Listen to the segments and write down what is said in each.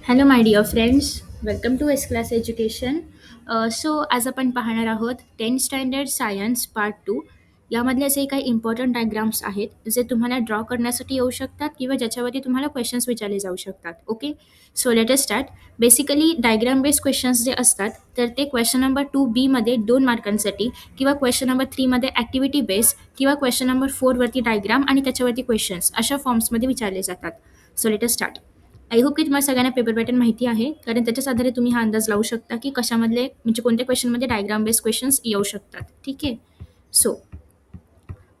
Hello my dear friends, welcome to S class education. So आज आपण पाहणार आहोत 10th स्टँडर्ड सायन्स पार्ट 2. यामधले असे काही इम्पॉर्टंट डायग्राम्स आहेत जे तुम्हाला ड्रॉ करण्यासाठी येऊ शकतात किंवा ज्याच्यावरती तुम्हाला क्वेश्चन्स विचारले जाऊ शकतात. Okay, so let us start. Basically diagram based questions जे असतात तर ते क्वेश्चन नंबर 2B मध्ये 2 मार्कांसाठी किंवा क्वेश्चन नंबर 3 मध्ये ॲक्टिव्हिटी बेस्ड किंवा क्वेश्चन नंबर 4 वरती डायग्राम आणि त्याच्यावरती क्वेश्चन्स अशा फॉर्म्समध्ये विचारले जातात. So let us start. I hope की तुम्हाला सगळ्यांना पेपर पॅटर्न माहिती आहे, कारण त्याच्याच आधारे तुम्ही हा अंदाज लावू शकता की कशामधले म्हणजे कोणत्या क्वेश्चनमध्ये डायग्राम बेस्ड क्वेश्चन्स येऊ शकतात. ठीक आहे. सो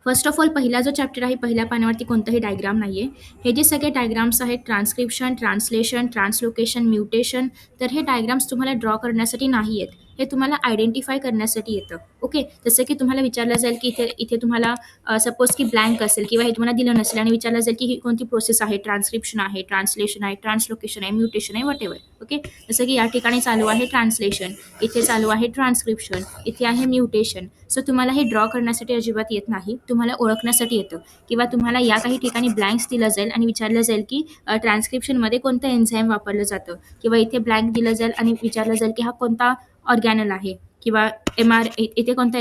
फर्स्ट ऑफ ऑल पहिला जो चॅप्टर आहे पहिल्या पानावरती कोणताही डायग्राम नाही आहे. हे जे सगळे डायग्राम्स आहेत ट्रान्स्क्रिप्शन, ट्रान्सलेशन, ट्रान्सलोकेशन, म्युटेशन, तर हे डायग्राम्स तुम्हाला ड्रॉ करण्यासाठी नाही आहेत, हे तुम्हाला आयडेंटिफाय करण्यासाठी येतं. ओके, जसं की तुम्हाला विचारलं जाईल की इथे इथे तुम्हाला सपोज की ब्लँक असेल किंवा हे तुम्हाला दिलं नसेल आणि विचारलं जाईल की ही कोणती प्रोसेस आहे, ट्रान्स्क्रिप्शन आहे, ट्रान्सलेशन आहे, ट्रान्सलोकेशन आहे, म्युटेशन आहे, वॉट एव्हर. ओके, जसं की या ठिकाणी चालू आहे ट्रान्सलेशन, इथे चालू आहे ट्रान्स्क्रिप्शन, इथे आहे म्युटेशन. सो तुम्हाला हे ड्रॉ करण्यासाठी अजिबात येत नाही, तुम्हाला ओळखण्यासाठी येतं. किंवा तुम्हाला या काही ठिकाणी ब्लँक्स दिलं जाईल आणि विचारलं जाईल की ट्रान्स्क्रिप्शनमध्ये कोणतं एन्झाईम वापरलं जातं, किंवा इथे ब्लँक दिलं जाईल आणि विचारलं जाईल की हा कोणता ऑर्गॅनल आहे, किंवा इथे कोणता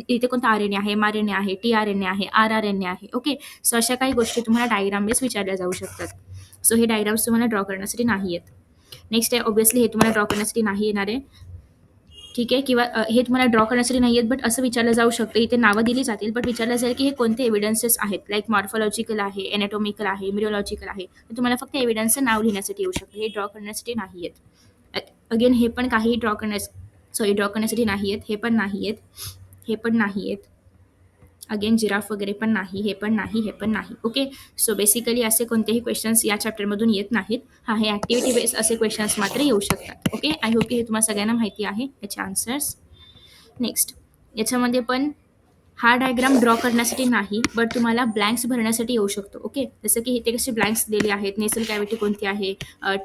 इथे कोणता RNA आहे, MRNA आहे, tRNA आहे, rRNA आहे. ओके, सो अशा काही गोष्टी तुम्हाला डायग्राम बेस विचारल्या जाऊ शकतात. सो हे डायग्राम्स तुम्हाला ड्रॉ करण्यासाठी नाही आहेत. नेक्स्ट आहे ऑब्व्हियसली हे तुम्हाला ड्रॉ करण्यासाठी नाही येणार आहे. ठीक आहे, किंवा हे तुम्हाला ड्रॉ करण्यासाठी नाही आहेत, बट असं विचारलं जाऊ शकतं, इथे नावं दिली जातील बट विचारलं जाईल की हे कोणते एव्हिडन्सेस आहेत, लाईक मॉर्फॉलॉजिकल आहे, एनाटॉमिकल आहे, मिरोलॉजिकल आहे. तर तुम्हाला फक्त एव्हिडन्सचं नाव लिहिण्यासाठी येऊ शकतं, हे ड्रॉ करण्यासाठी नाही आहेत. अगेन हे पण काही ड्रॉ करण्यासाठी नाही आहेत, हे पण नाही आहेत, हे पण नाही आहेत. अगेन जिराफ वगैरे पण नाही, हे पण नाही, हे पण नाही. ओके, सो बेसिकली असे कोणतेही क्वेश्चन्स या चॅप्टरमधून येत नाहीत. हे ॲक्टिव्हिटी बेस्ड असे क्वेश्चन्स मात्र येऊ शकतात. ओके, आय होप की हे तुम्हाला सगळ्यांना माहिती आहे याचे आन्सर्स. नेक्स्ट, याच्यामध्ये पण हा डायग्राम ड्रॉ करण्यासाठी नाही, बट तुम्हाला ब्लँक्स भरण्यासाठी येऊ शकतो. ओके, जसं की इथे कसे ब्लँक्स दिले आहेत, नेसल कॅव्हिटी कोणती आहे,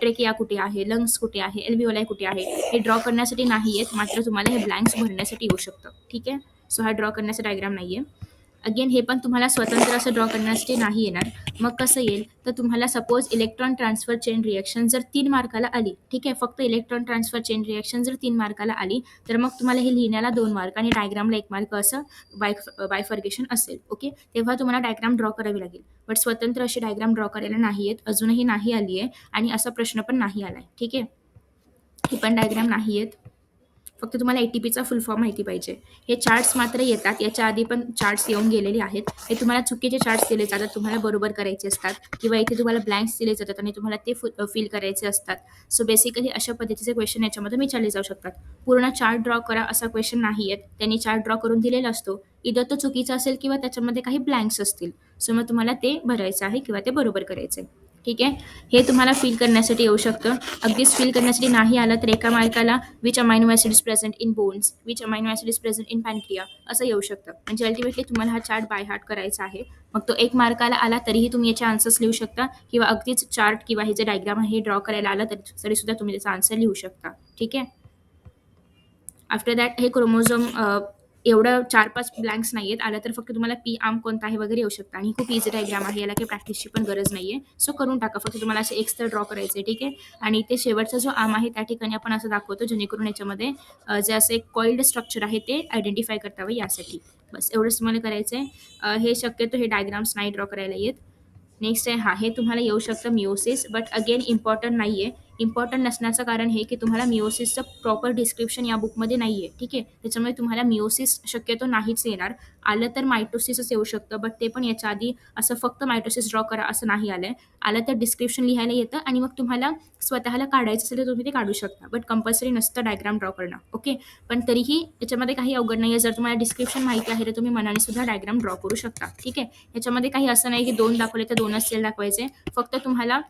ट्रेकिया कुठे आहे, लंग्स कुठे आहे, एल्व्हिओलाई कुठे आहे, हे ड्रॉ करण्यासाठी नाही आहेत, मात्र तुम्हाला हे ब्लँक्स भरण्यासाठी येऊ शकतं. ठीक आहे, सो हा ड्रॉ करण्याचा डायग्राम नाही आहे. अगेन हे पण तुम्हाला स्वतंत्र असं ड्रॉ करण्यासाठी नाही येणार. मग कसं येईल, तर तुम्हाला suppose electron transfer chain reaction जर 3 मार्काला आली, ठीक आहे, फक्त इलेक्ट्रॉन ट्रान्सफर चेन रिएक्शन जर 3 मार्काला आली, तर मग तुम्हाला हे लिहिण्याला 2 मार्क आणि डायग्रामला 1 मार्क असं बायफर्गेशन असेल. ओके, तेव्हा तुम्हाला डायग्राम ड्रॉ करावी लागेल, बट स्वतंत्र अशी डायग्राम ड्रॉ करायला नाही आहेत, अजूनही नाही आली आहे आणि असा प्रश्न पण नाही आला आहे. ठीक आहे, हे पण डायग्राम नाही आहेत, फक्त तुम्हाला ATPचा फुल फॉर्म माहिती पाहिजे. हे चार्ट्स मात्र येतात, याच्या आधी पण चार्ट्स येऊन गेलेले आहेत. हे तुम्हाला चुकीचे चार्ट्स दिले जातात, तुम्हाला बरोबर करायचे असतात, किंवा इथे तुम्हाला ब्लँक्स दिले जातात आणि तुम्हाला ते फिल करायचे असतात. सो बेसिकली अशा पद्धतीचे क्वेश्चन याच्यामध्ये विचारले जाऊ शकतात. पूर्ण चार्ट ड्रॉ करा असा क्वेश्चन नाही आहेत, त्यांनी चार्ट ड्रॉ करून दिलेला असतो, इथं तो चुकीचा असेल किंवा त्याच्यामध्ये काही ब्लँक्स असतील. सो मग तुम्हाला ते भरायचं आहे किंवा ते बरोबर करायचं आहे. ठीक आहे, हे तुम्हाला फिल करण्यासाठी येऊ शकतं. अगदीच फिल करण्यासाठी नाही आलं तर एका मार्काला which amino acid is present in bones, which amino acid is present in pancreas असं येऊ शकतं. म्हणजे अल्टिमेटली तुम्हाला हा चार्ट बाय हार्ट करायचा आहे. मग तो 1 मार्काला आला तरीही तुम्ही याचे आन्सर्स लिहू शकता, किंवा अगदीच चार्ट किंवा हे जे डायग्राम आहे हे ड्रॉ करायला आला तरी सुद्धा तुम्ही त्याचा आन्सर लिहू शकता. ठीक आहे, आफ्टर दॅट हे क्रोमोझोम एवढं 4-5 ब्लँक्स नाही आहेत, आलं तर फक्त तुम्हाला पी आर्म कोणता आहे वगैरे येऊ शकता. आणि खूप इझी डायग्राम आहे, याला काही प्रॅक्टिसची पण गरज नाही आहे. सो करून टाका, फक्त तुम्हाला असे एक्स तर ड्रॉ करायचे. ठीक आहे, आणि ते शेवटचा जो आर्म आहे त्या ठिकाणी आपण असं दाखवतो जेणेकरून याच्यामध्ये जे असं एक कॉइल्ड स्ट्रक्चर आहे ते आयडेंटिफाय करतावं यासाठी. बस एवढंच तुम्हाला करायचं आहे. हे शक्यतो हे डायग्राम्स नाही ड्रॉ करायला येत. नेक्स्ट आहे हे तुम्हाला येऊ शकतं मिओसिस, बट अगेन इम्पॉर्टंट नाही आहे. इम्पॉर्टंट नसण्याचं कारण हे की तुम्हाला मिओसिसचं प्रॉपर डिस्क्रिप्शन या बुकमध्ये नाही आहे. ठीक आहे, त्याच्यामुळे तुम्हाला मिओसिस शक्यतो नाहीच येणार. आलं तर मायटोसिसच येऊ शकतं, बट ते पण याच्या आधी असं फक्त मायटोसिस ड्रॉ करा असं नाही आलं आहे. आलं तर डिस्क्रिप्शन लिहायला येतं आणि मग तुम्हाला स्वतःला काढायचं असेल तर तुम्ही ते काढू शकता, बट कंपल्सरी नसतं डायग्राम ड्रॉ करणं. ओके, पण तरीही याच्यामध्ये काही अवघड नाही आहे. जर तुम्हाला डिस्क्रिप्शन माहिती आहे तर तुम्ही मनाने सुद्धा डायग्राम ड्रॉ करू शकता. ठीक आहे, याच्यामध्ये काही असं नाही की 2 दाखवले तर 2च सेल दाखवायचे. फक्त तुम्हाला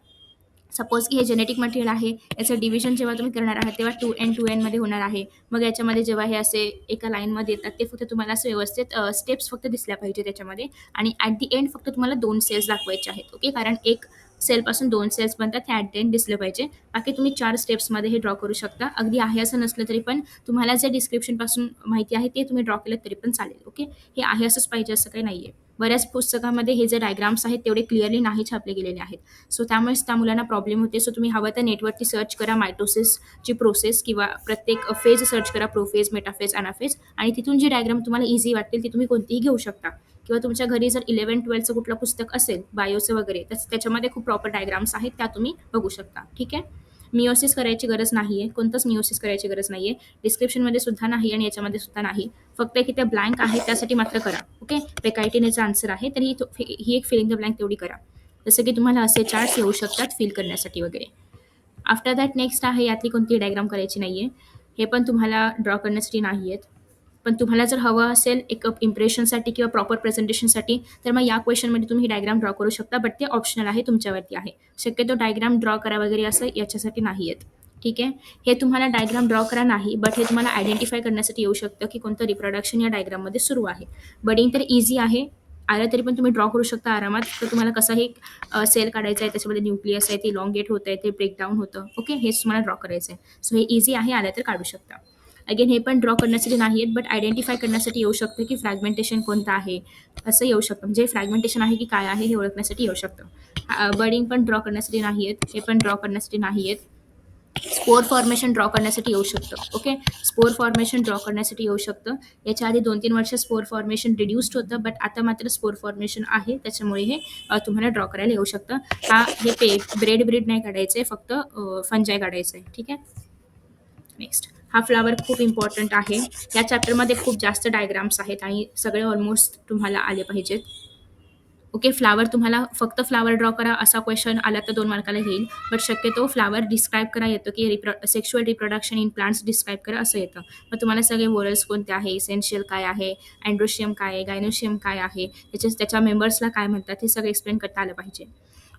सपोज की हे जेनेटिक मटेरियल आहे, याचं डिव्हिजन जेव्हा तुम्ही करणार आहात तेव्हा 2n 2n मध्ये होणार आहे. मग याच्यामध्ये जेव्हा हे असे एका लाईनमध्ये येतात ते फक्त तुम्हाला असं व्यवस्थित स्टेप्स फक्त दिसल्या पाहिजे त्याच्यामध्ये, आणि ॲट दी एंड फक्त तुम्हाला 2 सेल्स दाखवायचे आहेत. ओके, कारण एक सेलपासून 2 सेल्स बनतात, हे ॲट द एंड दिसलं पाहिजे. बाकी तुम्ही 4 स्टेप्समध्ये हे ड्रॉ करू शकता. अगदी आहे असं नसलं तरी पण तुम्हाला जे डिस्क्रिप्शनपासून माहिती आहे ते तुम्ही ड्रॉ केलं तरी पण चालेल. ओके. हे आहे असंच पाहिजे असं काही नाही आहे. बऱ्याच पुस्तकामध्ये हे जे डायग्राम्स आहेत तेवढे क्लिअरली नाही छापले गेलेले आहेत. सो त्यामुळेच त्या मुलांना प्रॉब्लेम होते. सो तुम्ही हवं तर नेटवरती सर्च करा मायटोसिसची प्रोसेस किंवा प्रत्येक फेज सर्च करा, प्रोफेज, मेटाफेज, अनाफेज, आणि तिथून जी डायग्राम तुम्हाला इझी वाटेल ती तुम्ही कोणतीही घेऊ शकता. किंवा तुमच्या घरी जर 11-12चं कुठलं पुस्तक असेल बायोचं वगैरे, तर त्याच्यामध्ये खूप प्रॉपर डायग्राम्स आहेत, त्या तुम्ही बघू शकता. ठीक आहे. मिओसिस करायची गरज नाही आहे, कोणतंच मिओसिस करायची गरज नाही आहे. डिस्क्रिप्शनमध्ये सुद्धा नाही आणि याच्यामध्ये सुद्धा नाही. फक्त एक इथे ब्लँक आहे त्यासाठी मात्र करा. ओके. पेकायटिनेचा आन्सर आहे, तर ही एक फिलिंग द ब्लँक तेवढी करा. जसं की तुम्हाला असे चार्ट्स येऊ शकतात फिल करण्यासाठी वगैरे. आफ्टर दॅट नेक्स्ट आहे, यातली कोणती डायग्राम करायची नाही आहे. हे पण तुम्हाला ड्रॉ करण्यासाठी नाही आहेत. पण तुम्हाला जर हवं असेल एक इम्प्रेशनसाठी किंवा प्रॉपर प्रेझेंटेशनसाठी, तर मग या क्वेश्चनमध्ये तुम्ही डायग्राम ड्रॉ करू शकता, बट ते ऑप्शनल आहे, तुमच्यावरती आहे. शक्यतो डायग्राम ड्रॉ करा वगैरे असं याच्यासाठी नाही आहेत. ठीक आहे. हे तुम्हाला डायग्राम ड्रॉ करा नाही, बट हे तुम्हाला आयडेंटिफाय करण्यासाठी येऊ शकतं की कोणतं रिप्रोडक्शन या डायग्राममध्ये सुरू आहे. बडिंग तर इझी आहे, आलं तरी पण तुम्ही ड्रॉ करू शकता आरामात. तर तुम्हाला कसं हे सेल काढायचं आहे, त्याच्यामध्ये न्यूक्लियस आहे, ते इलॉंगेट होतं आहे, ते ब्रेकडाऊन होतं. ओके. हेच तुम्हाला ड्रॉ करायचं आहे. सो हे इझी आहे, आलं तर काढू शकता. अगेन हे पण ड्रॉ करण्यासाठी नाही आहेत, बट आयडेंटिफाय करण्यासाठी येऊ शकतं की फ्रॅगमेंटेशन कोणतं आहे, असं येऊ शकतं. म्हणजे फ्रॅगमेंटेशन आहे की काय आहे हे ओळखण्यासाठी येऊ शकतं. बडिंग पण ड्रॉ करण्यासाठी नाही आहेत, हे पण ड्रॉ करण्यासाठी नाही आहेत. स्पोर फॉर्मेशन ड्रॉ करण्यासाठी येऊ शकतं. ओके. स्पोर फॉर्मेशन ड्रॉ करण्यासाठी येऊ शकतं. याच्या आधी 2-3 वर्ष स्पोर फॉर्मेशन रिड्यूस्ड होतं, बट आता मात्र स्पोर फॉर्मेशन आहे, त्याच्यामुळे हे तुम्हाला ड्रॉ करायला येऊ शकतं. हे ब्रेड नाही काढायचं आहे, फक्त फंजाय काढायचं आहे. ठीक आहे. नेक्स्ट हा फ्लावर खूप इम्पॉर्टंट आहे. या चॅप्टरमध्ये खूप जास्त डायग्राम्स आहेत आणि सगळे ऑलमोस्ट तुम्हाला आले पाहिजेत. ओके. फ्लावर तुम्हाला फक्त फ्लावर ड्रॉ करा असा क्वेश्चन आला तर 2 मार्काला येईल, बट शक्यतो फ्लावर डिस्क्राईब करा येतं की sexual reproduction in plants describe करा असं येतं. मग तुम्हाला सगळे वोरल्स कोणते आहे, इसेन्शियल काय आहे, अँड्रोशियम काय आहे, गायनोशियम काय आहे, त्याच्या मेंबर्सला काय म्हणतात, हे सगळं एक्सप्लेन करता आलं पाहिजे.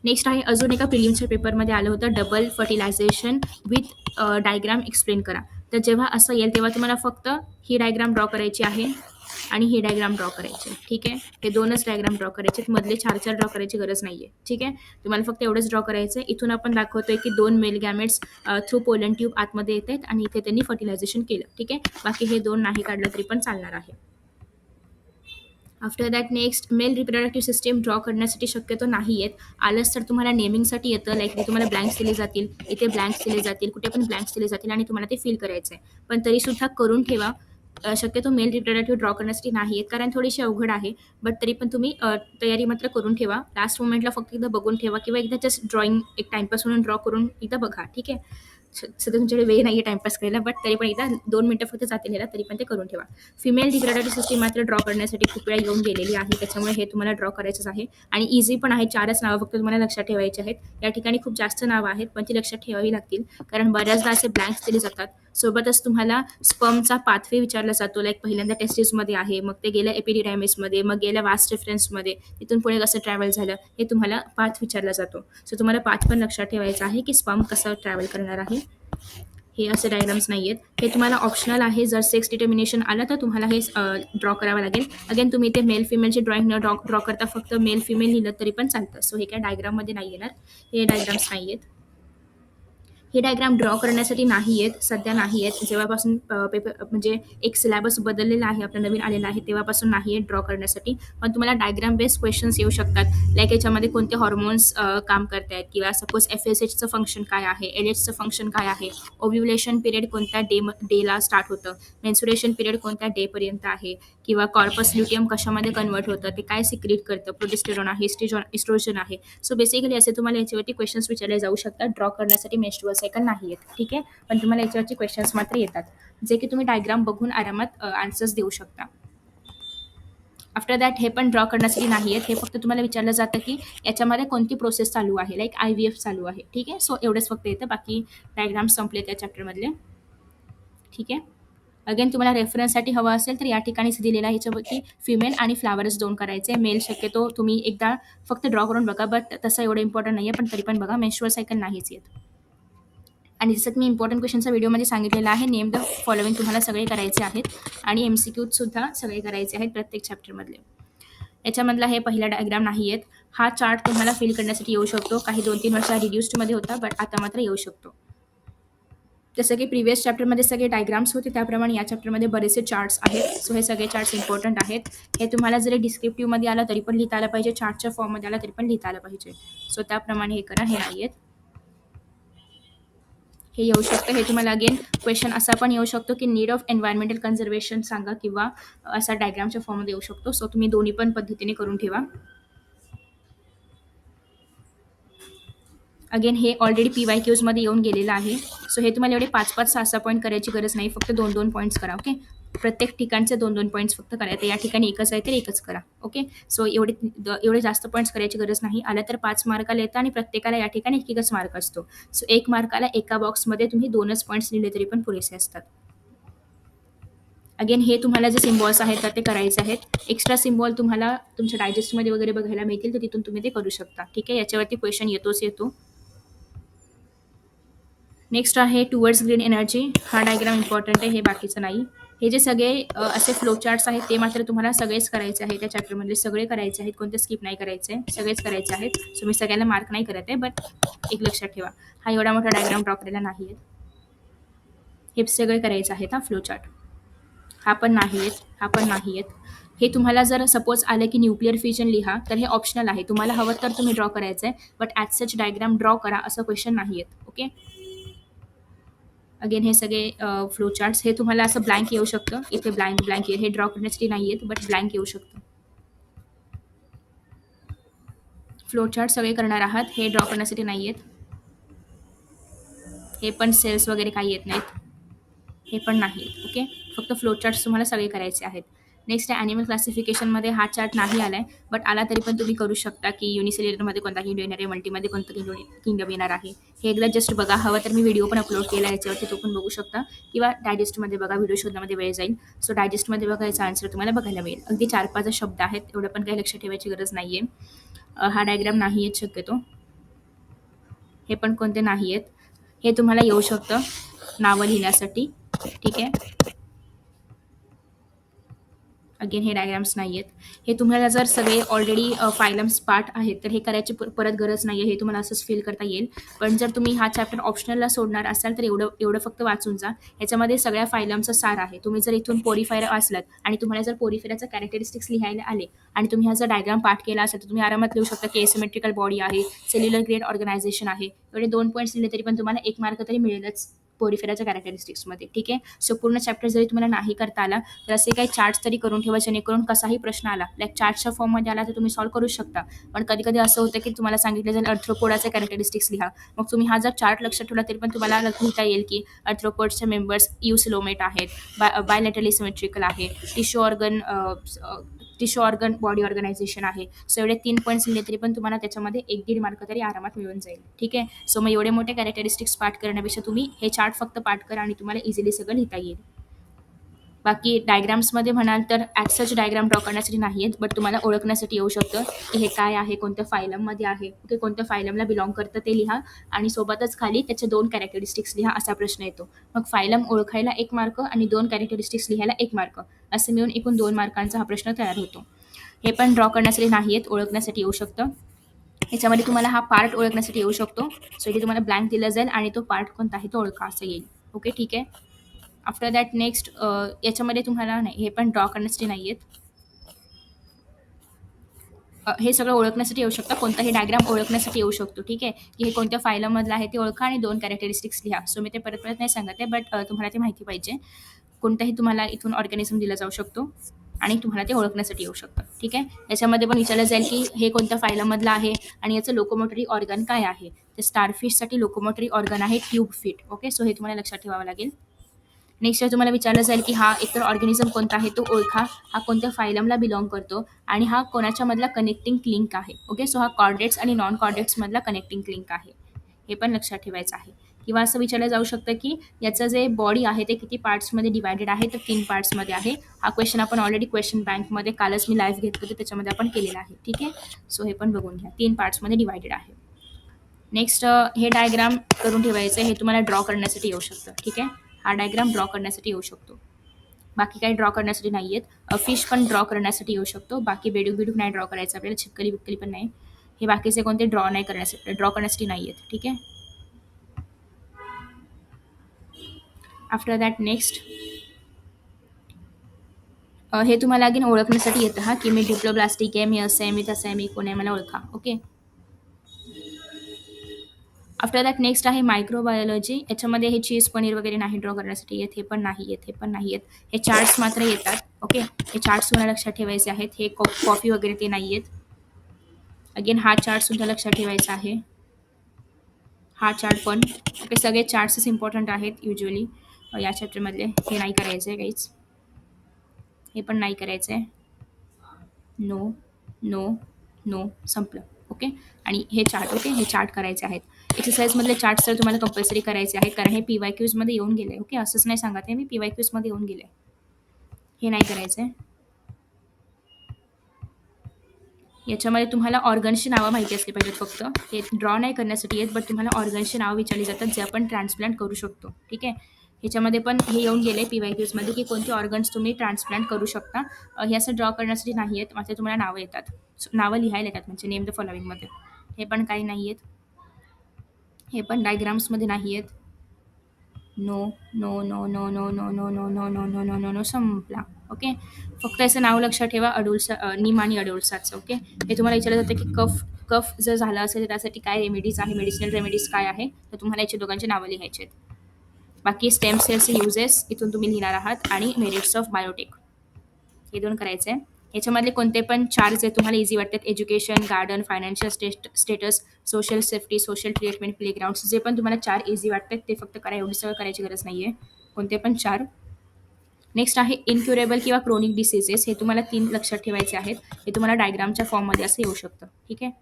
नेक्स्ट आहे, अजून एका प्रिलिम्सच्या पेपरमध्ये आलं होतं, double fertilization with diagram explain करा. तर जेव्हा असं येईल तेव्हा तुम्हाला फक्त ही डायग्राम ड्रॉ करायची आहे आणि ही डायग्राम ड्रॉ करायची. ठीक आहे. हे 2च डायग्राम ड्रॉ करायचे, मधले 4 ड्रॉ करायची गरज नाही आहे. ठीक आहे. तुम्हाला फक्त एवढंच ड्रॉ करायचं आहे. इथून आपण दाखवतोय की 2 male gametes through pollen tube आतमध्ये येत आहेत आणि इथे त्यांनी फर्टिलायझेशन केलं. ठीक आहे. बाकी हे 2 नाही काढलं तरी पण चालणार आहे. After that next, male reproductive system draw करण्यासाठी शक्यतो नाही येत. आलंच तर तुम्हाला नेमिंगसाठी येतं, लाईक तुम्हाला ब्लँक्स दिले जातील, इथे ब्लँक्स दिले जातील, कुठे पण ब्लँक्स दिले जातील आणि तुम्हाला ते फिल करायचं आहे. पण तरीसुद्धा करून ठेवा. शक्यतो मेल रिप्रोडक्टिव्ह ड्रॉ करण्यासाठी नाही आहेत, कारण थोडीशी अवघड आहे, बट तरी पण तुम्ही तयारी मात्र करून ठेवा. लास्ट मोमेंटला फक्त एकदा बघून ठेवा किंवा एकदा जस्ट ड्रॉइंग एक टाइमपास म्हणून ड्रॉ करून एकदा बघा. ठीक आहे. सध्या तुमच्याकडे वेळ नाही आहे टाइमपास करायला, बट तरी पण एकदा 2 मिनिटं फक्त जातील ह्याला, तरी पण ते करून ठेवा. फिमेल रिप्रोडक्टिव्ह सिस्टीम मात्र ड्रॉ करण्यासाठी खूप वेळा येऊन गेलेली आहे, त्याच्यामुळे हे तुम्हाला ड्रॉ करायचंच आहे आणि इझी पण आहे. 4च नावं फक्त तुम्हाला लक्षात ठेवायची आहेत. या ठिकाणी खूप जास्त नावं आहेत, पण ती लक्षात ठेवावी लागतील, कारण बऱ्याचदा असे ब्लँक्स दिले जातात. सोबतच तुम्हाला स्पर्मचा पाथवे विचारला जातो, लाईक पहिल्यांदा टेस्टिसमध्ये आहे, मग ते गेलं एपिडिडायमिसमध्ये, मग गेलं वास्ट रेफरन्समध्ये, तिथून पुढे कसं ट्रॅव्हल झालं हे तुम्हाला पाथ विचारला जातो. सो तुम्हाला पाथ पण लक्षात ठेवायचं आहे की स्पर्म कसं ट्रॅव्हल करणार आहे. हे असे डायग्राम्स नाही आहेत, हे तुम्हाला ऑप्शनल आहे. जर सेक्स डिटर्मिनेशन आलं तर तुम्हाला हे ड्रॉ करावं लागेल. अगेन तुम्ही ते मेल फिमेलची ड्रॉइंग न ड्रॉ करता फक्त मेल फिमेल लिहिलं तरी पण चालतं. सो हे काय डायग्राममध्ये नाही येणार, हे डायग्राम्स नाही आहेत. हे डायग्राम ड्रॉ करण्यासाठी नाही आहेत, सध्या नाही आहेत. जेव्हापासून पेपर म्हणजे एक सिलेबस बदललेला आहे, आपलं नवीन आलेलं आहे, तेव्हापासून नाही आहेत ड्रॉ करण्यासाठी. पण तुम्हाला डायग्राम बेस्ड क्वेश्चन्स येऊ शकतात, लाईक याच्यामध्ये कोणते हॉर्मोन्स काम करत आहेत, किंवा सपोज FSHचं फंक्शन काय आहे, LHचं फंक्शन काय आहे, ओव्ह्युलेशन पिरियड कोणत्या डेला स्टार्ट होतं, मेन्सुरेशन पिरियड कोणत्या डेपर्यंत आहे, किंवा कॉर्पस ल्युटियम कशामध्ये कन्वर्ट होतं, ते काय सिक्रेट करतं, प्रोजेस्टेरॉन आहे, इस्ट्रोजन आहे. सो बेसिकली असे तुम्हाला याच्यावरती क्वेश्चन्स विचारले जाऊ शकतात. ड्रॉ करण्यासाठी मेन्स्ट्रुअल सायकल नाही आहेत. ठीक आहे. पण तुम्हाला याच्यावरची क्वेश्चन्स मात्र येतात, जे की तुम्ही डायग्राम बघून आरामात आन्सर्स देऊ शकता. आफ्टर दॅट हे पण ड्रॉ करण्यासाठी नाही आहेत. हे फक्त तुम्हाला विचारलं जातं की याच्यामध्ये कोणती प्रोसेस चालू आहे, लाईक IVF चालू आहे. ठीक आहे. सो एवढंच फक्त येतं, बाकी डायग्राम संपले त्या चॅप्टरमधले. ठीक आहे. अगेन तुम्हाला रेफरन्ससाठी हवं असेल तर या ठिकाणीच दिलेलं आहे, ह्याच्यावरती फिमेल आणि फ्लावर्स 2 करायचे. मेल शक्यतो तुम्ही एकदा फक्त ड्रॉ करून बघा, बट तसं एवढं इम्पॉर्टंट नाही आहे, पण तरी पण बघा. मेन्स्ट्रुअल सायकल नाहीच येत. आणि जसं मी इम्पॉर्टंट क्वेश्चनचा व्हिडिओमध्ये सांगितलेलं आहे, नेम द फॉलोइंग तुम्हाला सगळे करायचे आहेत आणि MCQज सुद्धा सगळे करायचे आहेत प्रत्येक चॅप्टरमधले. याच्यामधला हे पहिला डायग्राम नाही आहेत. हा चार्ट तुम्हाला फिल करण्यासाठी येऊ शकतो. काही 2-3 वर्ष रिड्यूस्डमध्ये होता, बट आता मात्र येऊ शकतो. जसं की प्रिव्हियस चॅप्टरमध्ये सगळे डायग्राम्स होते त्याप्रमाणे या चॅप्टरमध्ये बरेचसे चार्ट्स आहेत. सो हे सगळे चार्ट्स इम्पॉर्टंट आहेत. हे तुम्हाला जरी डिस्क्रिप्टिव्हमध्ये आलं तरी पण लिहिता आलं पाहिजे, चार्टच्या फॉर्ममध्ये आला तरी पण लिहिता आलं पाहिजे. सो त्याप्रमाणे हे करा. हे नाही आहेत. हे येऊ शकतं. हे तुम्हाला अगेन क्वेश्चन असा पण येऊ शकतो की नीड ऑफ एन्व्हायरमेंटल कन्झर्वेशन सांगा किंवा असा डायग्रामच्या फॉर्ममध्ये येऊ शकतो. सो तुम्ही दोन्ही पण पद्धतीने करून ठेवा. अगेन हे ऑलरेडी PYQमध्ये येऊन गेलेलं आहे. सो हे तुम्हाला एवढे 5-5, 6-6 पॉईंट करायची गरज नाही. फक्त 2-2 पॉईंट्स करा. ओके, प्रत्येक ठिकाणचे 2-2 पॉईंट्स फक्त करायचे. या ठिकाणी एकच आहे तर एकच करा. ओके, सो एवढे जास्त पॉईंट्स करायची गरज नाही. आलं तर 5 मार्काला येतं आणि प्रत्येकाला या ठिकाणी एकच मार्क असतो. सो 1 मार्काला एका बॉक्समध्ये तुम्ही 2च पॉईंट्स लिहिले तरी पण पुरेसे असतात. अगेन हे तुम्हाला जे सिम्बॉल्स आहेत तर ते करायचे आहेत. एक्स्ट्रा सिम्बॉल तुम्हाला तुमच्या डायजेस्टमध्ये वगैरे बघायला मिळतील तर तिथून तुम्ही ते करू शकता. ठीक आहे, याच्यावरती क्वेश्चन येतोच येतो. नेक्स्ट आहे टुवर्ड्स ग्रीन एनर्जी. हा डायग्राम इम्पॉर्टंट आहे, हे बाकीचं नाही. हे जे सगळे असे फ्लो चार्ट्स आहेत ते मात्र तुम्हाला सगळेच करायचे आहेत. त्या चॅप्टरमधले सगळे करायचे आहेत, कोणते स्किप नाही करायचे आहे, सगळेच करायचे आहेत. सो मी सगळ्यांना मार्क नाही करत आहे, बट एक लक्षात ठेवा, हा एवढा मोठा डायग्राम ड्रॉ करायला नाही आहे. हे सगळे करायचे आहेत. हा फ्लो चार्ट हा पण नाही आहेत, हा पण नाही आहेत. हे तुम्हाला जर सपोज आलं की न्यूक्लिअर फ्युजन लिहा तर हे ऑप्शनल आहे. तुम्हाला हवं तर तुम्ही ड्रॉ करायचं आहे, but as such diagram draw करा असं क्वेश्चन नाही आहेत. ओके, अगेन हे सगळे फ्लो चार्ट्स हे तुम्हाला असं ब्लँक येऊ शकतं. इथे ब्लँक हे ड्रॉ करण्यासाठी नाही आहेत, बट ब्लँक येऊ शकतं. फ्लो चार्ट सगळे करणार आहात, हे ड्रॉ करण्यासाठी नाही आहेत. हे पण सेल्स वगैरे काही येत नाहीत, हे पण नाही. ओके, फक्त फ्लो चार्ट्स तुम्हाला सगळे करायचे आहेत. नेक्स्ट आहे ॲनिमल क्लासिफिकेशनमध्ये. हा चार्ट नाही आला आहे, बट आला तरी पण तुम्ही करू शकता की युनिसेल्युलरमध्ये कोणता किंगडम येणार आहे, मल्टीमध्ये कोणता किंगडम येणार आहे. हे एकदा जस्ट बघा. हवं तर मी व्हिडिओ पण अपलोड केला आहे याच्यावरती, तो पण बघू शकता किंवा डायजेस्टमध्ये बघा. व्हिडिओ शोधण्यामध्ये वेळ जाईल. सो डायजेस्टमध्ये बघा, याचा आन्सर तुम्हाला बघायला मिळेल. अगदी 4-5 शब्द आहेत, एवढं पण काही लक्ष ठेवायची गरज नाही आहे. हा डायग्राम नाही आहेत शक्यतो. हे पण कोणते नाही आहेत. हे तुम्हाला येऊ शकतं नावं लिहिण्यासाठी. ठीक आहे, अगेन हे डायग्राम्स नाही आहेत. हे तुम्हाला जर सगळे ऑलरेडी फायलम्स पार्ट आहेत तर हे करायची परत गरज नाही आहे, हे तुम्हाला असंच फील करता येईल. पण जर तुम्ही हा चॅप्टर ऑप्शनलला सोडणार असाल तर एवढं फक्त वाचून जा. याच्यामध्ये सगळ्या फायलमचं सार आहे. तुम्ही जर इथून पोरीफायर वाचलात आणि तुम्हाला जर पोरीफायरचं कॅरेक्टरिस्टिक्स लिहायला आले आणि तुम्ही हा जर डायग्राम पाठ केला असेल तर तुम्ही आरामात लिहू शकता की एसिमेट्रिकल बॉडी आहे, सेल्युलर ग्रेड ऑर्गनायझेशन आहे. एवढे 2 पॉईंट्स लिहिले तरी पण तुम्हाला 1 मार्क तरी मिळेलच पोरीफेराच्या कॅरेक्टरिस्टिक्समध्ये. ठीक आहे, सो पूर्ण चॅप्टर जरी तुम्हाला नाही करता आला तर असे काही चार्ट्स तरी करून ठेवा, जेणेकरून कसाही प्रश्न आला लाईक चार्टच्या फॉर्ममध्ये आला तर तुम्ही सॉल्व्ह करू शकता. पण कधी कधी असं होतं की तुम्हाला सांगितलं जाईल अर्थ्रोपोडाचे कॅरेक्टरिस्टिक्स लिहा. मग तुम्ही हा जर चार्ट लक्षात ठेवला तरी पण तुम्हाला लिहिता येईल की अर्थ्रोपोड्सचे मेंबर्स युसिलोमेट आहेत, बायलॅटरली सिमेट्रिकल आहे, टिश्यू ऑर्गन बॉडी ऑर्गनायझेशन आहे. सो एवढे 3 पॉईंट्स लिहिले तरी पण तुम्हाला त्याच्यामध्ये 1-1.5 मार्क तरी आरामात मिळून जाईल. ठीक आहे, सो मग एवढे मोठे कॅरेक्टरिस्टिक्स पाठ करण्यापेक्षा तुम्ही हे चार्ट फक्त पाठ करा आणि तुम्हाला इझिली सगळं लिहिता येईल. बाकी डायग्राम्समध्ये म्हणाल तर ॲट सच डायग्राम ड्रॉ करण्यासाठी नाही आहेत, बट तुम्हाला ओळखण्यासाठी येऊ शकतं की हे काय आहे, कोणत्या फायलममध्ये आहे, ते कोणत्या फायलमला बिलॉंग करतं ते लिहा आणि सोबतच खाली त्याचे 2 कॅरेक्टरिस्टिक्स लिहा असा प्रश्न येतो. मग फायलम ओळखायला 1 मार्क आणि 2 कॅरेक्टरिस्टिक्स लिहायला 1 मार्क, असे मिळून एकूण 2 मार्कांचा हा प्रश्न तयार होतो. हे पण ड्रॉ करण्यासाठी नाही आहेत, ओळखण्यासाठी येऊ शकतं. ह्याच्यामध्ये तुम्हाला हा पार्ट ओळखण्यासाठी येऊ शकतो. सो इथे तुम्हाला ब्लँक दिला जाईल आणि तो पार्ट कोणता आहे तो ओळखा असं येईल. ओके, ठीक आहे. आफ्टर दॅट नेक्स्ट याच्यामध्ये तुम्हाला नाही, हे पण ड्रॉ करण्यासाठी नाही आहेत. हे सगळं ओळखण्यासाठी येऊ शकतं. कोणताही डायग्राम ओळखण्यासाठी येऊ शकतो. ठीक आहे, की हे कोणत्या फायलमधलं आहे ते ओळखा आणि 2 कॅरेक्टरिस्टिक्स लिहा. सो मी ते परत नाही सांगत आहे, बट तुम्हाला ते माहिती पाहिजे. कोणताही तुम्हाला इथून ऑर्गॅनिझम दिला जाऊ शकतो आणि तुम्हाला ते ओळखण्यासाठी येऊ शकतं. ठीक आहे, याच्यामध्ये पण विचारलं जाईल की हे कोणत्या फायलमधलं आहे आणि याचं लोकोमोटरी ऑर्गन काय आहे. तर स्टारफिशसाठी लोकोमोटरी ऑर्गन आहे ट्यूब फिट. ओके, सो हे तुम्हाला लक्षात ठेवावं लागेल. नेक्स्ट तुम्हाला विचारलं जाईल की हा एकतर ऑर्गॅनिझम कोणता आहे तो ओळखा, हा कोणत्या फायलमला बिलॉंग करतो आणि हा कोणाच्या मधला कनेक्टिंग लिंक आहे. ओके, सो हा कॉर्डेट्स आणि नॉन कॉर्डेट्समधला कनेक्टिंग लिंक आहे, हे पण लक्षात ठेवायचं आहे. किंवा असं विचारलं जाऊ शकतं की याचं जे बॉडी आहे ते किती पार्ट्समध्ये डिवायडेड आहे, तर 3 पार्ट्समध्ये आहे. हा क्वेश्चन आपण ऑलरेडी क्वेश्चन बँकमध्ये कालच मी लाईव्ह घेतलं होतं त्याच्यामध्ये आपण केलेला आहे. ठीक आहे, सो हे पण बघून घ्या, 3 पार्ट्समध्ये डिवायडेड आहे. नेक्स्ट हे डायग्राम करून ठेवायचं, हे तुम्हाला ड्रॉ करण्यासाठी येऊ शकतं. ठीक आहे, हा डायग्राम ड्रॉ करण्यासाठी येऊ शकतो. बाकी काही ड्रॉ करण्यासाठी नाही आहेत. फिश पण ड्रॉ करण्यासाठी येऊ शकतो, बाकी बेडूक बिडूक नाही ड्रॉ करायचं आपल्याला, छिपकली बिपकली पण नाही. हे बाकीचे कोणते ड्रॉ करण्यासाठी नाही आहेत. ठीक आहे. आफ्टर दॅट नेक्स्ट हे तुम्हाला अगेन ओळखण्यासाठी येतं हा, की मी डिप्लोब्लास्टिक आहे, मी असं आहे, मी तसं आहे, मी कोण आहे, मला ओळखा. ओके. आफ्टर दॅट नेक्स्ट आहे मायक्रोबायोलॉजी. याच्यामध्ये हे चीज पनीर वगैरे नाही ड्रॉ करण्यासाठी येत, हे पण नाही येत, हे पण नाही येत. हे चार्ट्स मात्र येतात. ओके. हे चार्ट्स तुम्हाला लक्षात ठेवायचे आहेत. हे कॉफी वगैरे ते नाही येत. अगेन हा चार्ट सुद्धा लक्षात ठेवायचा आहे. हा चार्ट पण. ओके. सगळे चार्ट्सच इम्पॉर्टंट आहेत युजली या चॅप्टरमधले. हे नाही करायचं आहे काहीच, हे पण नाही करायचं आहे. नो नो नो, संपलं. ओके. आणि हे चार्ट, ओके, हे चार्ट करायचे आहेत. एक्सरसाइजमधले चार्ट्स तर तुम्हाला कंपल्सरी करायचे आहेत, कारण हे PYQमध्ये येऊन गेले. ओके. असंच नाही सांगत आहे मी, PYQमध्ये येऊन गेले. हे नाही करायचं आहे. याच्यामध्ये तुम्हाला ऑर्गन्सची नावं माहिती असली पाहिजेत फक्त. हे ड्रॉ नाही करण्यासाठी आहेत, बट तुम्हाला ऑर्गन्सची नावं विचारली जातात जे आपण ट्रान्सप्लांट करू शकतो. ठीक आहे. ह्याच्यामध्ये पण हे येऊन गेले PYQमध्ये, की कोणते ऑर्गन्स तुम्ही ट्रान्सप्लांट करू शकता. हे असं ड्रॉ करण्यासाठी नाही आहेत, मात्र तुम्हाला नावं येतात, नावं लिहायला येतात, म्हणजे नेम द फॉलोविंगमध्ये. हे पण काही नाही आहेत. हे पण डायग्राम्समध्ये नाही आहेत. No no no no no no no no no no no no no no, संपला. ओके. फक्त याचं नाव लक्षात ठेवा, अडुलसा, नीम आणि अडुलसाचं. ओके. हे तुम्हाला विचारलं जातं की कफ जर झाला असेल तर त्यासाठी काय रेमेडीज आहे, मेडिसिनल रेमेडीज काय आहे, तर तुम्हाला याचे दोघांची नावं लिहायची आहेत. बाकी स्टेम सेल्सचे युजेस इथून तुम्ही लिहिणार आहात, आणि मेरिट्स ऑफ बायोटेक हे दोन करायचे आहे. याच्यामधले कोणते पण चार जे तुम्हाला इझी वाटतात, education, garden, financial status, social safety, social treatment, playground, जे पण तुम्हाला चार इझी वाटतात ते फक्त करा, एवढी सगळं करायची गरज नाही आहे, कोणते पण चार. नेक्स्ट आहे इनक्युरेबल किंवा क्रोनिक डिसीजेस. हे तुम्हाला 3 लक्षात ठेवायचे आहेत. हे तुम्हाला डायग्रामच्या फॉर्ममध्ये असं येऊ शकतं. ठीक आहे.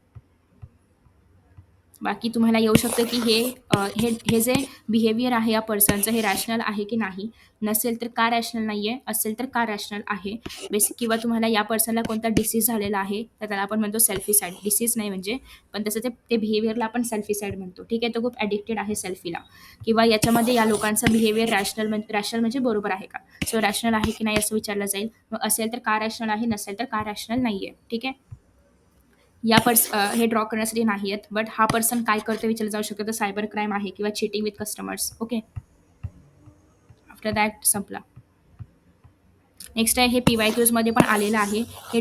बाकी तुम्हाला येऊ शकतं की हे जे बिहेवियर आहे या पर्सनचं, हे रॅशनल आहे की नाही, नसेल तर का रॅशनल नाही आहे, असेल तर का रॅशनल आहे. किंवा तुम्हाला या पर्सनला कोणता डिसीज झालेला आहे, तर त्याला आपण म्हणतो सेल्फिसाईड. डिसीज नाही म्हणजे, पण तसं ते बिहेवियरला आपण सेल्फिसाईड म्हणतो. ठीक आहे. तो खूप ॲडिक्टेड आहे सेल्फीला. किंवा याच्यामध्ये या लोकांचा बिहेवियर रॅशनल म्हणजे बरोबर आहे का, सो रॅशनल आहे की नाही असं विचारलं जाईल. मग असेल तर का रॅशनल आहे, नसेल तर का रॅशनल नाही आहे. ठीक आहे. हे ड्रॉ करण्यासाठी नाही आहेत, बट हा पर्सन काय करतो विचारलं जाऊ शकतं, तर सायबर क्राईम आहे किंवा cheating with customers. Okay. After that संपला. नेक्स्ट आहे, हे PYQमध्ये पण आलेलं आहे. हे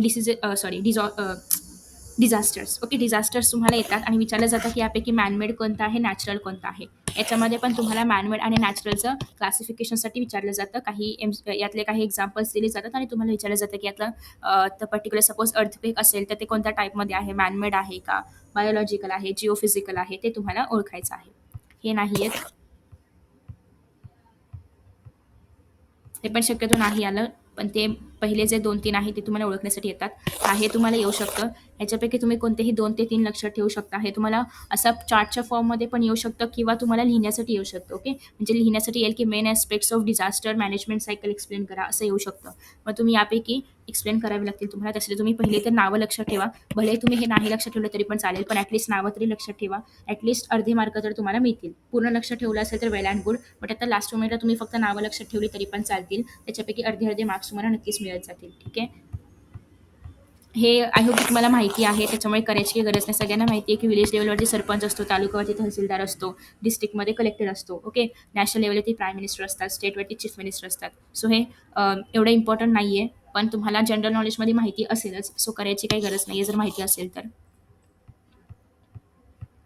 डिझास्टर्स. ओके. डिझास्टर्स तुम्हाला येतात आणि विचारलं जातं की यापैकी मॅनमेड कोणतं आहे, नॅचरल कोणतं आहे. याच्यामध्ये पण तुम्हाला मॅनमेड आणि नॅचरलचं क्लासिफिकेशनसाठी विचारलं जातं. यातले काही एक्झाम्पल्स दिले जातात आणि तुम्हाला विचारलं जातं की यातलं पर्टिक्युलर सपोज अर्थक्वेक असेल तर ते कोणत्या टाईपमध्ये आहे, मॅनमेड आहे का, बायोलॉजिकल आहे, जिओफिजिकल आहे, ते तुम्हाला ओळखायचं आहे. हे नाही आहेत, ते पण शक्यतो नाही आलं, पण ते पहिले जे 2-3 आहे ते तुम्हाला ओळखण्यासाठी येतात. हे तुम्हाला येऊ शकतं. ह्याच्यापैकी तुम्ही कोणतेही 2 ते 3 लक्षात ठेवू शकता. हे तुम्हाला असा चार्टच्या फॉर्ममध्ये पण येऊ शकतं किंवा तुम्हाला लिहिण्यासाठी येऊ शकतं. ओके. म्हणजे लिहिण्यासाठी येईल की main aspects of disaster management cycle explain करा, असं येऊ शकतं. मग तुम्ही यापैकी एक्सप्लेन करावे लागतील तुम्हाला. त्यासाठी तुम्ही पहिले तर नावं लक्षात ठेवा. भले तुम्ही हे नाही लक्षात ठेवलं तरी पण चालेल, पण ॲटलीस्ट नावं तरी लक्षात ठेवा. ॲटलीस्ट अर्धे मार्क तर तुम्हाला मिळतील. पूर्ण लक्षात ठेवलं असेल तर वेल अँड गुड, बट आता लास्ट मोमेंटला तुम्ही फक्त नावं लक्षात ठेवली तरी पण चालतील. त्याच्यापैकी अर्धे मार्क्स तुम्हाला नक्कीच मिळत जातील. ठीक आहे. हे आय होप तुम्हाला माहिती आहे, त्याच्यामुळे करायची काही गरज नाही. सगळ्यांना माहिती आहे की विलेज लेवलवरती सरपंच असतो, तालुक्यावरती तहसीलदार असतो, डिस्ट्रिक्टमध्ये कलेक्टर असतो. ओके. नॅशनल लेवलवरती प्राईम मिनिस्टर असतात, स्टेटवरती चीफ मिनिस्टर असतात. सो हे एवढं इम्पॉर्टंट नाही आहे, पण तुम्हाला जनरल नॉलेजमध्ये माहिती असेलच, सो करायची काही गरज नाही आहे जर माहिती असेल तर.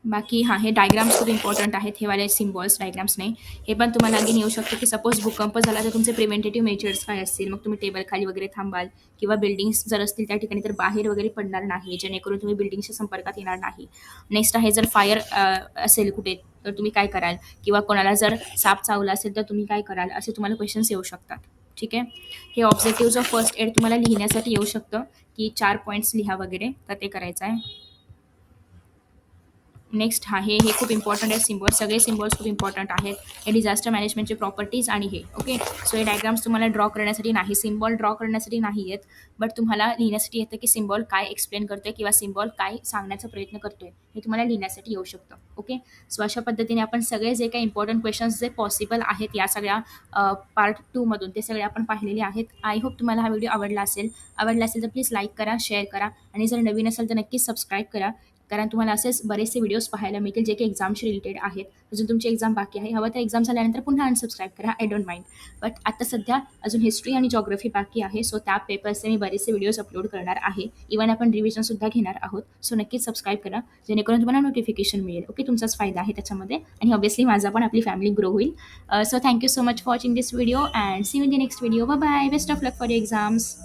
बाकी हे डायग्राम्स खूप इम्पॉर्टंट आहेत. हे वाले सिम्बॉल्स, डायग्राम्स नाही. हे पण तुम्हाला अगेन येऊ शकतं की सपोज भूकंप झाला तर तुमचे प्रिव्हेंटेटिव्ह मेजर्स काय असतील, मग तुम्ही टेबल खाली वगैरे थांबाल, किंवा बिल्डिंग्स जर असतील त्या ठिकाणी तर बाहेर वगैरे पडणार नाही, जेणेकरून तुम्ही बिल्डिंगच्या संपर्कात येणार नाही. नेक्स्ट आहे, जर फायर असेल कुठे तर तुम्ही काय कराल, किंवा कोणाला जर साप चावला असेल तर तुम्ही काय कराल, असे तुम्हाला क्वेश्चन्स येऊ शकतात. ठीक आहे. हे ऑब्जेक्टिव्ह ऑफ फर्स्ट एड तुम्हाला लिहिण्यासाठी येऊ शकतं की 4 पॉईंट्स लिहा वगैरे, तर ते करायचं आहे. नेक्स्ट हे खूप इम्पॉर्टंट आहे सिम्बॉल. सगळे सिम्बॉल्स खूप इम्पॉर्टंट आहेत. हे डिझास्टर मॅनेजमेंटचे प्रॉपर्टीज आणि हे ओके. सो हे डायग्राम्स तुम्हाला ड्रॉ करण्यासाठी नाही, सिम्बॉल ड्रॉ करण्यासाठी नाही आहेत, बट तुम्हाला लिहिण्यासाठी येतं की सिम्बॉल काय एक्सप्लेन करतोय किंवा सिम्बॉल काय सांगण्याचा प्रयत्न करतोय हे तुम्हाला लिहिण्यासाठी येऊ शकतं. ओके. सो अशा पद्धतीने आपण सगळे जे काही इम्पॉर्टंट क्वेश्चन्स जे पॉसिबल आहेत या सगळ्या पार्ट 2 मधून ते सगळे आपण पाहिलेले आहेत. आय होप तुम्हाला हा व्हिडिओ आवडला असेल तर प्लीज लाईक करा, शेअर करा आणि जर नवीन असेल तर नक्कीच सबस्क्राईब करा. कारण तुम्हाला असेच बरेचसे व्हिडिओज पाहायला मिळतील जे की एक्झामशी रिलेटेड आहेत. अजून तुमची एक्झाम बाकी आहे, हवं तर एक्झाम झाल्यानंतर पुन्हा अनसबस्क्राईब करा, आय डोंट माइंड. बट आता सध्या अजून हिस्ट्री आणि जॉग्राफी बाकी आहे, सो त्या पेपर्सचे मी बरेचसे व्हिडिओज अपलोड करणार आहे. इव्हन आपण रिव्हिजनसुद्धा घेणार आहोत. सो नक्कीच सबस्क्राईब करा जेणेकरून तुम्हाला नोटिफिकेशन मिळेल. ओके, तुमचाच फायदा आहे त्याच्यामध्ये आणि ऑब्व्हियसली माझा पण आपली फॅमिली ग्रो होईल. So thank you so much for watching this video and see you in the next video. Bye bye. Best of luck for your exams.